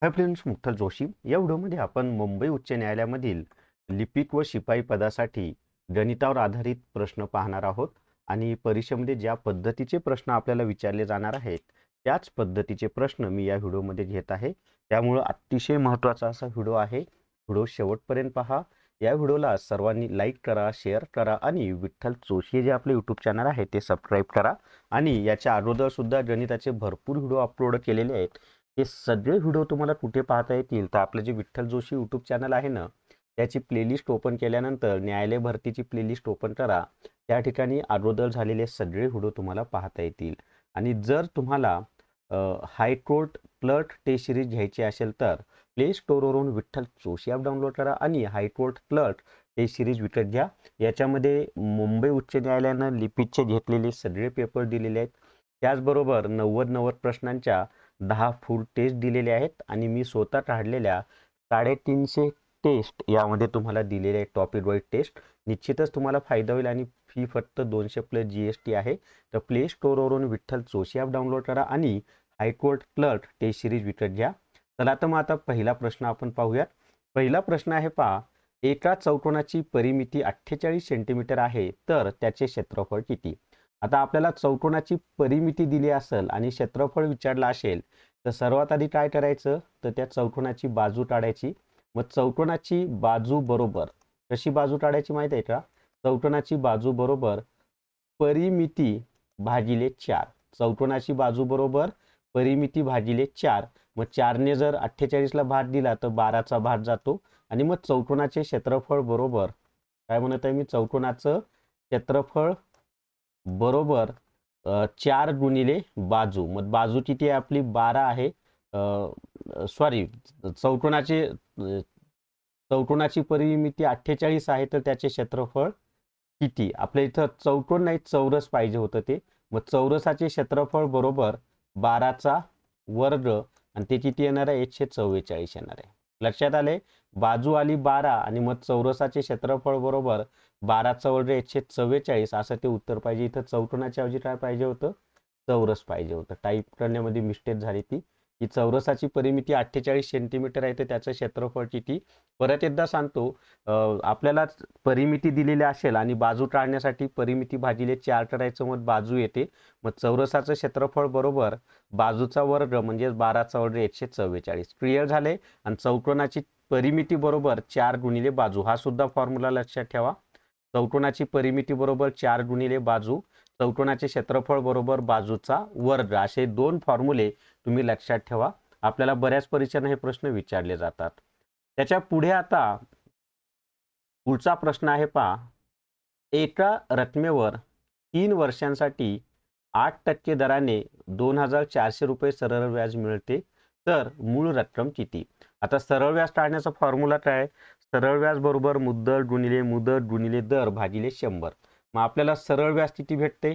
Hi friends, Mukta Joshi. या व्हिडिओमध्ये आपण मुंबई उच्च न्यायालयामधील लिपिक व शिपाई पदासाठी गणितावर आधारित प्रश्न पाहणार आहोत. आणि परीक्षेमध्ये ज्या पद्धतीचे प्रश्न आपल्याला विचारले जाणार आहेत त्याच पद्धतीचे प्रश्न मी या व्हिडिओमध्ये घेत आहे. त्यामुळे अतिशय महत्त्वाचा असा व्हिडिओ आहे. व्हिडिओ शेवटपर्यंत पहा. या व्हिडिओला सर्वांनी लाईक करा, शेअर करा आणि विठ्ठल जोशी जे आपले यूट्यूब चॅनल आहे ते सबस्क्राईब करा. आणि याच्या अगोदर सुद्धा गणिताचे भरपूर व्हिडिओ अपलोड केलेले आहेत. हे सगळे व्हिडिओ तुम्हाला कुठे पाहता येतील तर आपलं जे विठ्ठल जोशी यूट्यूब चॅनल आहे ना त्याची प्लेलिस्ट ओपन केल्यानंतर न्यायालय भरतीची प्लेलिस्ट ओपन करा. त्या ठिकाणी अगोदर झालेले सगळे व्हिडिओ तुम्हाला पाहता येतील. आणि जर तुम्हाला हायकोर्ट क्लर्क टेस्ट सिरीज घ्यायची असेल तर प्ले स्टोअरवरून विठ्ठल जोशी ॲप डाउनलोड करा आणि हायकोर्ट क्लर्क टेस्ट सिरीज विकत घ्या. याच्यामध्ये मुंबई उच्च न्यायालयानं लिपिकचे घेतलेले सगळे पेपर दिलेले आहेत. त्याचबरोबर 90 प्रश्नांच्या 10 फुल टेस्ट दिलेले आहेत आणि मी स्वतः काढलेल्या 350 टेस्ट यामध्ये तुम्हाला दिलेले आहे. टॉपिक वाईज टेस्ट निश्चितच तुम्हाला फायदा होईल आणि फी फक्त 200 प्लस GST आहे. तर प्ले स्टोअरवरून विठ्ठल जोशी ॲप डाउनलोड करा आणि हायकोर्ट क्लर्क टेस्ट सिरीज विकत घ्या. चला तर मग आता पहिला प्रश्न आपण पाहूयात. पहिला प्रश्न आहे पहा, एका चौकोनाची परिमिती 48 सेंटीमीटर आहे तर त्याचे क्षेत्रफळ किती? आता आपल्याला चौकोनाची परिमिती दिली असेल आणि क्षेत्रफळ विचारलं असेल तर सर्वात आधी काय करायचं तर त्या चौकोनाची बाजू काढायची. मग चौकोनाची बाजू बरोबर कशी बाजू काढायची माहिती आहे का? चौकोनाची बाजू बरोबर परिमिती भागिले 4. चौकोनाची बाजू बरोबर परिमिती भागिले 4. मग 4ने जर 48ला भाग दिला तर 12चा भाग जातो. आणि मग चौकोनाचे क्षेत्रफळ बरोबर काय म्हणत आहे मी, चौकोनाचं क्षेत्रफळ बरोबर 4 गुणिले बाजू. मग बाजू किती आहे आपली 12 आहे. सॉरी, चौकोनाचे चौकोनाची परिमिती 48 आहे तर त्याचे क्षेत्रफळ किती? आपल्या इथं चौकोन नाही चौरस पाहिजे होतं ते. मग चौरसाचे क्षेत्रफळ बरोबर 12चा वर्ग आणि ते किती येणार आहे 144 येणार आहे. लक्षात आले? बाजू आली 12 आणि मग चौरसाचे क्षेत्रफळ बरोबर 12चा वर्ग 144 असं ते उत्तर पाहिजे. इथं चौकोनाच्या ऐवजी काय पाहिजे होतं? चौरस पाहिजे होतं. टाईप करण्यामध्ये मिस्टेक झाली ती. ही चौरसाची परिमिती 48 सेंटीमीटर आहे तर त्याचं क्षेत्रफळ किती? परत एकदा सांगतो, आपल्याला परिमिती दिलेली असेल आणि बाजू काढण्यासाठी परिमिती भागिले 4 करायचं मग बाजू येते. मग चौरसाचं क्षेत्रफळ बरोबर बाजूचा वर्ग म्हणजे 12चा वर्ग 144. क्लिअर झाले? आणि चौकोनाची परिमिती बरोबर 4 गुणिले बाजू हा सुद्धा फॉर्म्युला लक्षात ठेवा. चौकोनाची परिमिती बरोबर 4 गुणिले बाजू, चौकोनाचे क्षेत्रफळ बरोबर बाजूचा वर्ग, असे दोन फॉर्म्युले तुम्ही लक्षात ठेवा. आपल्याला बऱ्याच परीक्षांना हे प्रश्न विचारले जातात. त्याच्या पुढे आता पुढचा प्रश्न आहे पहा, एका रकमेवर 3 वर्षांसाठी 8% दराने 2400 रुपये सरळ व्याज मिळते तर मूळ रक्कम किती? आता सरळ व्याज काढण्याचा फॉर्म्युला काय? सरळ व्याज बरोबर मुद्दल गुणिले दर भागिले 100. मग आपल्याला सरळ व्याज किती भेटते?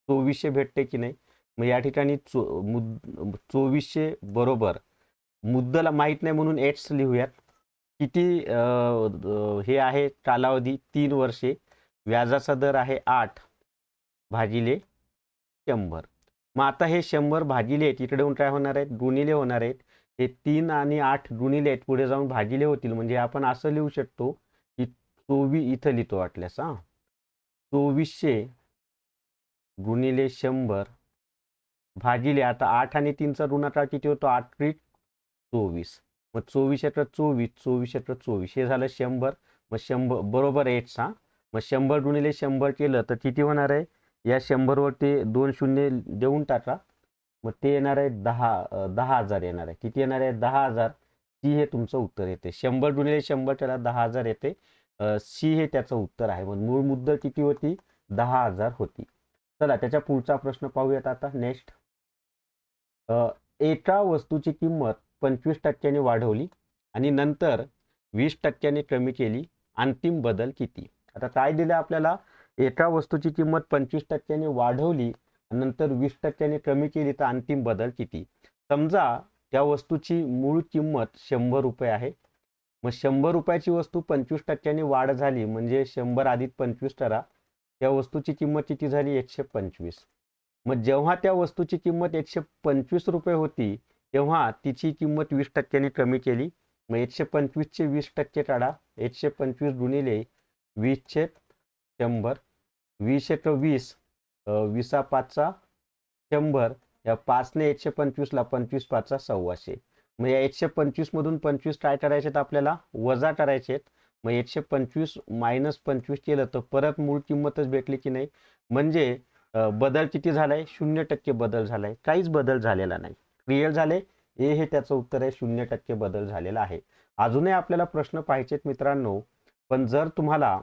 2400 भेटते की नाही? मग या ठिकाणी 2400 बरोबर मुद्दला माहीत नाही म्हणून एट्स लिहूयात. किती हे आहे कालावधी? 3 वर्षे. व्याजाचा दर आहे 8 भागिले 100. मग आता हे 100 भागिले तिकडे येऊन काय होणार आहेत? गुणिले होणार आहेत. हे 3 आणि 8 गुणिले आहेत, पुढे जाऊन भागिले होतील. म्हणजे आपण असं लिहू शकतो की 24 इथं लिहितो वाटल्यास 2400 गुणिले 100 भागिले, आता 8 आणि 3चा गुणाकार किती होतो? 8 त्रिक 24. मग 24 एक्क 24, 24 एक्क 24 हे झालं 100. मग 100 बरोबर 8. मग 100 गुणिले 100 केलं तर किती होणार आहे? या 100 वरती 2 शून्य देऊन टाका. मग ते येणार आहे 10,000 येणार आहे. किती येणार आहे? 10,000. सी हे तुमचं उत्तर येते. 100 गुणिले 100 त्याला 10,000 येते. सी हे त्याचं उत्तर आहे. मग मूळ मुद्दल किती होती? 10,000 होती. चला त्याच्या पुढचा प्रश्न पाहूयात आता. नेक्स्ट, एका वस्तूची किंमत 25% वाढवली आणि नंतर 20% कमी केली, अंतिम बदल किती? आता काय दिलं आपल्याला? एका वस्तूची किंमत 25% वाढवली आणि नंतर 20% कमी केली तर अंतिम बदल किती? समजा त्या वस्तूची मूळ किंमत 100 रुपये आहे. मग 100 रुपयाची वस्तू 25% वाढ झाली म्हणजे 100 अधिक 25 करा. त्या वस्तूची किंमत किती झाली? 125. मग जेव्हा त्या वस्तूची किंमत 125 रुपये होती तेव्हा तिची किंमत 20% कमी केली. मग 125चे 20% काढा. 125 गुणिले 20/100. 20/20 20/5 100. या 5ने 125ला 25/5 1,600. मग या 125 मधून 25 काय करायचे आपल्याला वजा करायचे. मग 125 - 25 केलं तर परत मूळ किंमतच भेटली की नाही. म्हणजे बदल किती झालाय 0% बदल झालाय, काहीच बदल झालेला नाही. क्लिअर झाले. हे त्याचं उत्तर आहे 0% बदल झालेला आहे. अजूनही आपल्याला प्रश्न पाहिजेत मित्रांनो, पण जर तुम्हाला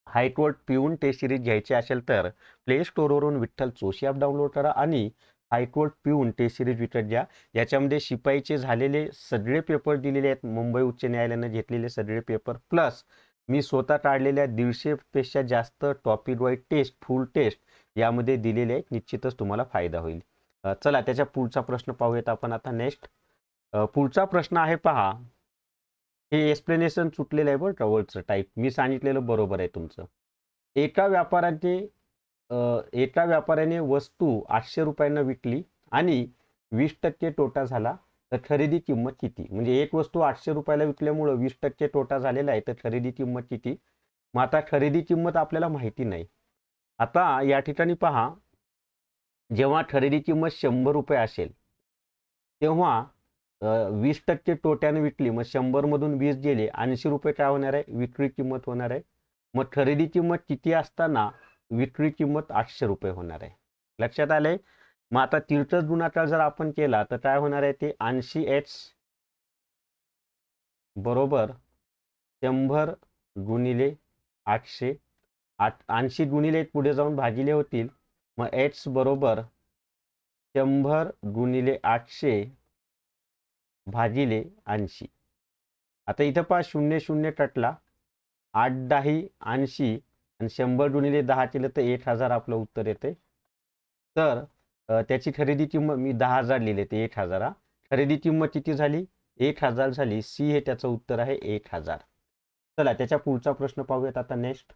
हायकोर्ट पिऊन टेस्ट सिरीज घ्यायची असेल तर प्ले स्टोअरवरून विठ्ठल जोशी ॲप डाउनलोड करा आणि हायकोर्ट पिऊन टेस्ट सिरीज विकत घ्या. याच्यामध्ये शिपाईचे झालेले सगळे पेपर दिलेले आहेत, मुंबई उच्च न्यायालयाने घेतलेले सगळे पेपर, प्लस मी स्वतः काढलेल्या 150 पेक्षा जास्त topic wise test full test यामध्ये दिलेले आहेत. निश्चितच तुम्हाला फायदा होईल. चला त्याच्या पुढचा प्रश्न पाहूयात आपण आता नेक्स्ट. पुढचा प्रश्न आहे पहा. हे एक्सप्लेनेशन चुकलेलं आहे बरं का, वरचं टाईप मी सांगितलेलं बरोबर आहे तुमचं. एका व्यापाऱ्याने वस्तू 800 रुपयांना विकली आणि 20% तोटा झाला तर खरेदी किंमत किती. म्हणजे एक वस्तू 800 रुपयाला विकल्यामुळं 20% तोटा झालेला आहे तर खरेदी किंमत किती. मग आता खरेदी किंमत आपल्याला माहिती नाही. आता या ठिकाणी पहा, जेव्हा खरेदी किंमत 100 रुपये असेल तेव्हा 20% तोट्याने विकली, मग 100 मधून 20 गेले, 80 रुपये काय होणार आहे विक्री किंमत होणार आहे. मग खरेदी किंमत किती असताना विक्री किंमत 800 रुपये होणार आहे. लक्षात आलंय. मग आता तिरकस गुणाकार जर आपण केला तर काय होणार आहे ते 80h बरोबर 100 गुणिले 800. 80 गुणिले पुढे जाऊन भागिले होतील. मग h बरोबर 100 गुणिले 800 भागिले 80. आता इथं पहा 0 0 कटला, 8 10 80 आणि 100 गुणिले 10 केलं तर 1000 आपलं उत्तर येते. तर त्याची खरेदी किंमत मी 10,000 लिहिले ते 1000. खरेदी किंमत किती झाली 1000 झाली. सी हे त्याचं उत्तर आहे 1000. चला त्याच्या पुढचा प्रश्न पाहूयात आता नेक्स्ट.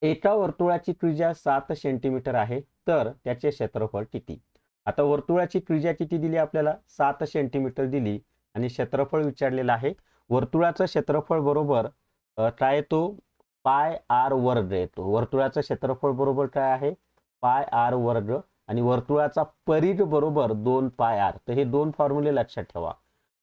एका वर्तुळाची त्रिज्या 7 सेंटीमीटर आहे तर त्याचे क्षेत्रफळ किती. आता वर्तुळाची त्रिज्या किती दिली आपल्याला 7 सेंटीमीटर दिली आणि क्षेत्रफळ विचारलेलं आहे. वर्तुळाचं क्षेत्रफळ बरोबर काय येतो पाय आर वर्ग येतो. वर्तुळाचं क्षेत्रफळ बरोबर काय आहे पाय आर वर्ग आणि वर्तुळाचा परिघ बरोबर 2 पाय आर. तर हे दोन फॉर्म्युले लक्षात ठेवा.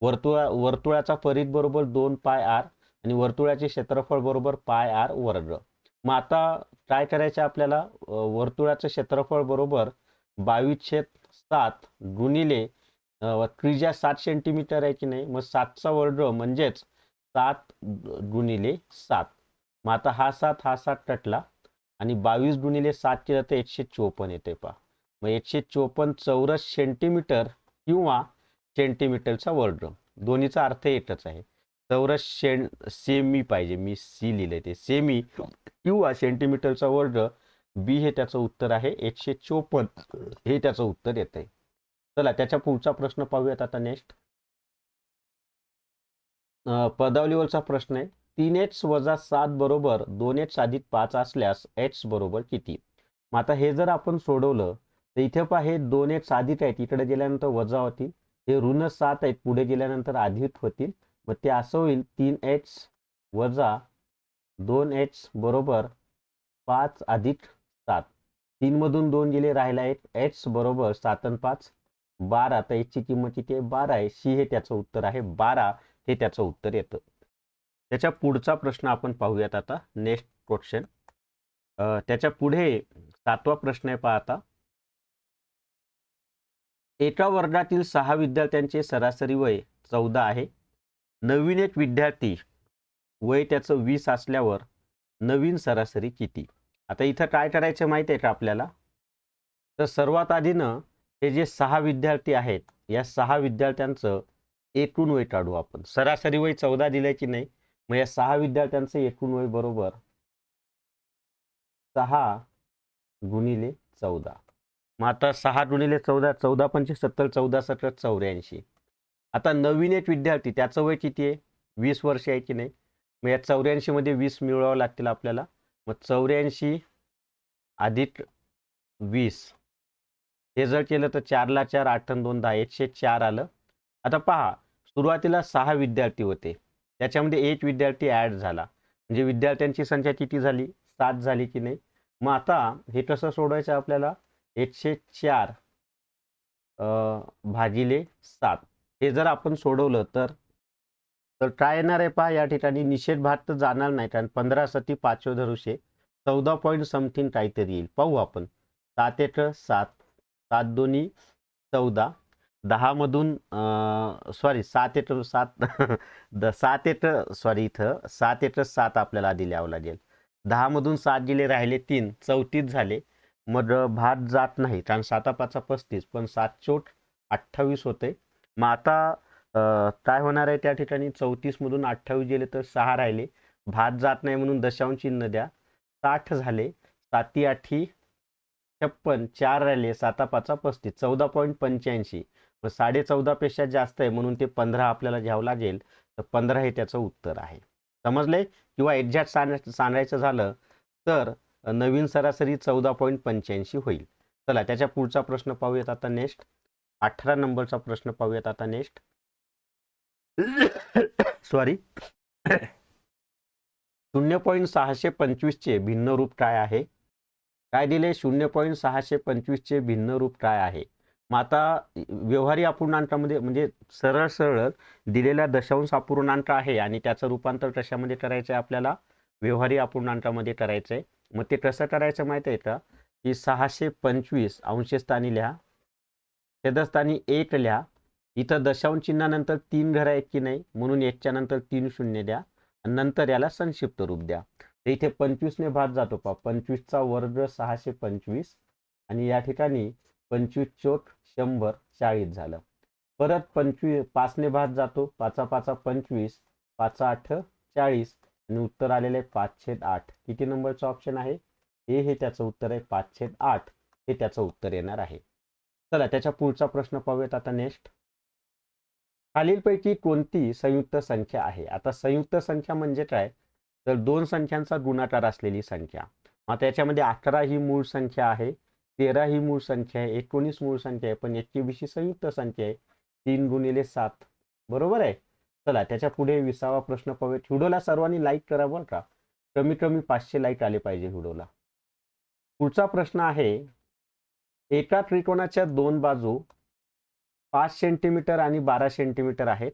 वर्तुळाचा परिघ बरोबर 2 पाय आर आणि वर्तुळाचे क्षेत्रफळ बरोबर पाय आर वर्ग. मग आता काय करायचं आपल्याला वर्तुळाचं क्षेत्रफळ बरोबर 22/7 गुणिले त्रिज्या 7 सेंटीमीटर आहे की नाही. मग 7चा वर्ग म्हणजेच 7 गुणिले 7. मग आता हा 7 कटला आणि 22 गुणिले 7 केलं तर 154 येते पहा. मग 154 चौरस सेंटीमीटर किंवा सेंटीमीटरचा वर्ग, दोन्हीचा अर्थ एकच आहे. चौरस सेमी पाहिजे, मी सी लिहिले ते सेमी किंवा सेंटीमीटरचा वर्ग. बी हे त्याचं उत्तर आहे 154 हे त्याचं उत्तर येते. चला त्याच्या पुढचा प्रश्न पाहूयात आता नेक्स्ट. पदावलीवरचा प्रश्न आहे 3h - 7 बरोबर 2h अधिक 5 असल्यास h बरोबर किती. मग आता हे जर आपण सोडवलं तर इथे पहा हे 2h अधिक आहेत, इकडे गेल्यानंतर वजा होतील. हे ऋण 7 आहेत, पुढे गेल्यानंतर अधिक होतील. मग ते असं होईल 3h - 2h बरोबर 5 अधिक 7. 3 मधून 2 गेले, राहिला 1. h बरोबर 7 आणि 5 12. आता h ची किंमत किती आहे 12 आहे. सी हे त्याचं उत्तर आहे 12 हे त्याचं उत्तर येतं. त्याच्या पुढचा प्रश्न आपण पाहूयात आता नेक्स्ट क्वेश्चन. त्याच्या पुढे 7वा प्रश्न आहे पहा आता. एका वर्गातील 6 विद्यार्थ्यांचे सरासरी वय 14 आहे. नवीन एक विद्यार्थी वय त्याचं 20 असल्यावर नवीन सरासरी किती. आता इथं काय करायचं माहिती आहे का आपल्याला. तर सर्वात आधीनं हे जे 6 विद्यार्थी आहेत या 6 विद्यार्थ्यांचं एकूण वय काढू आपण. सरासरी वय 14 दिलंय की नाही. मग या 6 विद्यार्थ्यांचं एकूण वय बरोबर 6 गुणिले 14. मग आता 6 गुणिले 14 14 पंचे 70 14 17 84. आता नवीन एक विद्यार्थी त्याचं वय किती आहे 20 वर्ष आहे की नाही. मग या 84 मध्ये 20 मिळवावं लागतील आपल्याला. मग 84 अधिक 20 हे जर केलं तर 4 ला 4 8 आणि 2 10 104 आलं. आता पहा सुरुवातीला 6 विद्यार्थी होते, त्याच्यामध्ये एक विद्यार्थी ऍड झाला, म्हणजे विद्यार्थ्यांची संख्या किती झाली? 7 झाली की नाही? मग आता हे कसं सोडवायचं आपल्याला? 104 भागिले 7 हे जर आपण सोडवलं तर काय येणार आहे पहा, या ठिकाणी निषेध भाग तर जाणार नाही, कारण 15 सती 5 धरुषे 14 पॉईंट समथिंग काहीतरी येईल. पाहू आपण. 7 एक 7, 7 दोन्ही 14, 10 मधून सॉरी 7 एक 7 7 एक सॉरी इथं 7 एक 7 आपल्याला आधी लिहावं लागेल. 10 मधून 7 गेले, राहिले 3, 34 झाले. मग भात जात नाही, कारण 7 5 35, पण 7 चोट 28 होते. मग आता काय होणार आहे त्या ठिकाणी? 34 मधून 28 गेले तर 6 राहिले, भात जात नाही म्हणून दशांश चिन्ह द्या. 60 झाले, 7 8 56, 4 राहिले, 7 5 35, 14.85. मग 14.5 पेक्षा जास्त आहे म्हणून ते 15 आपल्याला घ्यावं लागेल. तर 15 हे त्याचं उत्तर आहे. समजले? किंवा एक्झॅक्ट सांगायचं झालं तर नवीन सरासरी 14.85 होईल. चला त्याच्या पुढचा प्रश्न पाहूयात आता नेक्स्ट. 18 नंबरचा प्रश्न पाहूयात आता नेक्स्ट. सॉरी 0.625 चे भिन्न रूप काय आहे? काय दिले? 0.625 चे भिन्न रूप काय आहे? मग आता व्यवहारी अपूर्णांकामध्ये म्हणजे सरळ सरळ दिलेला दशांश अपूर्णांक आहे आणि त्याचं रूपांतर कशामध्ये करायचं आहे आपल्याला? व्यवहारी अपूर्णांकामध्ये करायचं आहे. मग ते कसं करायचं माहिती आहे का? की 625 अंशस्थानी लिहा, छेदस्थानी 1 लिहा. इथं दशांश चिन्हानंतर 3 घर आहेत की नाही, म्हणून 1च्या नंतर 3 शून्य द्या आणि नंतर याला संक्षिप्त रूप द्या. तर इथे 25 ने भाग जातो पहा, 25 चा वर्ग 625 आणि या ठिकाणी 25 चोट 100 40 झालं. परत 5 ने भाग जातो, 5 5 25, 5 8 40 आणि उत्तर आलेलं आहे 5/8. किती नंबरचं ऑप्शन आहे? हे त्याचं उत्तर आहे. 5/8 हे त्याचं उत्तर येणार आहे. चला त्याच्या पुढचा प्रश्न पाहूयात आता नेक्स्ट. खालीलपैकी कोणती संयुक्त संख्या आहे? आता संयुक्त संख्या म्हणजे काय? तर दोन संख्यांचा गुणाकार असलेली संख्या. आता याच्यामध्ये 11 ही मूळ संख्या आहे, 13 ही मूळ संख्या आहे, 19 मूळ संख्या आहे, पण 21 ही संयुक्त संख्या आहे. 3 गुणिले 7 बरोबर आहे. चला त्याच्या पुढे 20वा प्रश्न पाहूया. व्हिडिओला सर्वांनी लाईक करा बरं का, कमी कमी 500 लाईक आले पाहिजे व्हिडिओला. पुढचा प्रश्न आहे, एका त्रिकोणाच्या दोन बाजू 5 सेंटीमीटर आणि 12 सेंटीमीटर आहेत.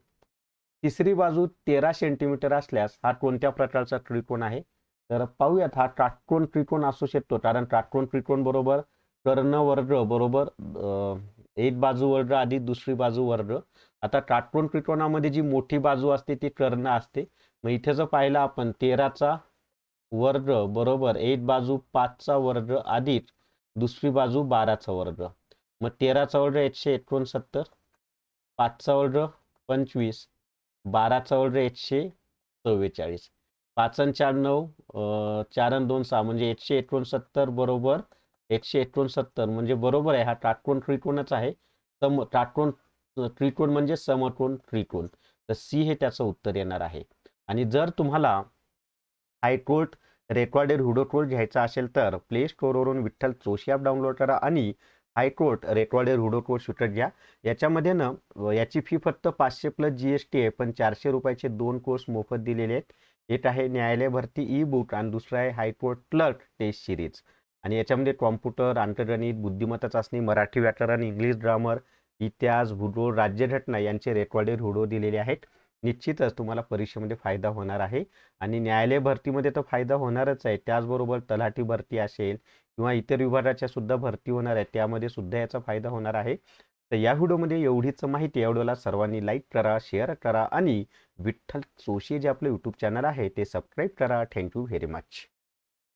तिसरी बाजू 13 सेंटीमीटर असल्यास हा कोणत्या प्रकारचा त्रिकोण आहे? तर पाहूयात. हा काटकोन त्रिकोण असू शकतो, कारण काटकोन त्रिकोण बरोबर कर्ण वर्ग बरोबर एक बाजू वर्ग अधिक दुसरी बाजू वर्ग. आता काटकोन त्रिकोणामध्ये जी मोठी बाजू असते ती कर्ण असते. मग इथे जर पाहिलं आपण 13चा वर्ग बरोबर एक बाजू 5चा वर्ग अधिक दुसरी बाजू 12चा वर्ग. मग 13चा वर्ग 169, 5चा वर्ग 25, 12चा वर्ग 144, 5 आणि 4 9, 4 आणि 2 6 म्हणजे 169 बरोबर 169 म्हणजे बरोबर आहे. हा काटकोन त्रिकोणच आहे. काटकोन त्रिकोण म्हणजे समकोन त्रिकोण. तर सी हे त्याचं उत्तर येणार आहे. आणि जर तुम्हाला हायकोर्ट रेकॉर्डेड व्हिडिओ कोर्स घ्यायचा असेल तर प्ले स्टोअरवरून विठ्ठल जोशी ॲप डाउनलोड करा आणि हायकोर्ट रेकॉर्डेड व्हिडिओ कोर्स विकत घ्या. याच्यामध्ये ना याची फी फक्त 500 प्लस GST आहे, पण 400 रुपयाचे 2 कोर्स मोफत दिलेले आहेत. एक आहे न्यायालय भरती ई बुक आणि दुसरं आहे हायकोर्ट क्लर्क टेस्ट सिरीज. आणि याच्यामध्ये कॉम्प्युटर, अंकगणित, बुद्धिमत्ता चाचणी, मराठी व्याकरण, इंग्लिश ग्रामर, इतिहास, भूगोल, राज्यघटना यांचे रेकॉर्डेड व्हिडिओ दिलेले आहेत. निश्चितच तुम्हाला परीक्षेमध्ये फायदा होणार आहे. आणि न्यायालय भरतीमध्ये तर फायदा होणारच आहे, त्याचबरोबर तलाठी भरती असेल किंवा इतर विभागाच्या सुद्धा भरती होणार आहे, त्यामध्ये सुद्धा याचा फायदा होणार आहे. तर या व्हिडिओमध्ये एवढीच माहिती. या व्हिडिओला सर्वांनी लाईक करा, शेअर करा आणि विठ्ठल जोशी जे आपलं यूट्यूब चॅनल आहे ते सबस्क्राईब करा. Thank you very much.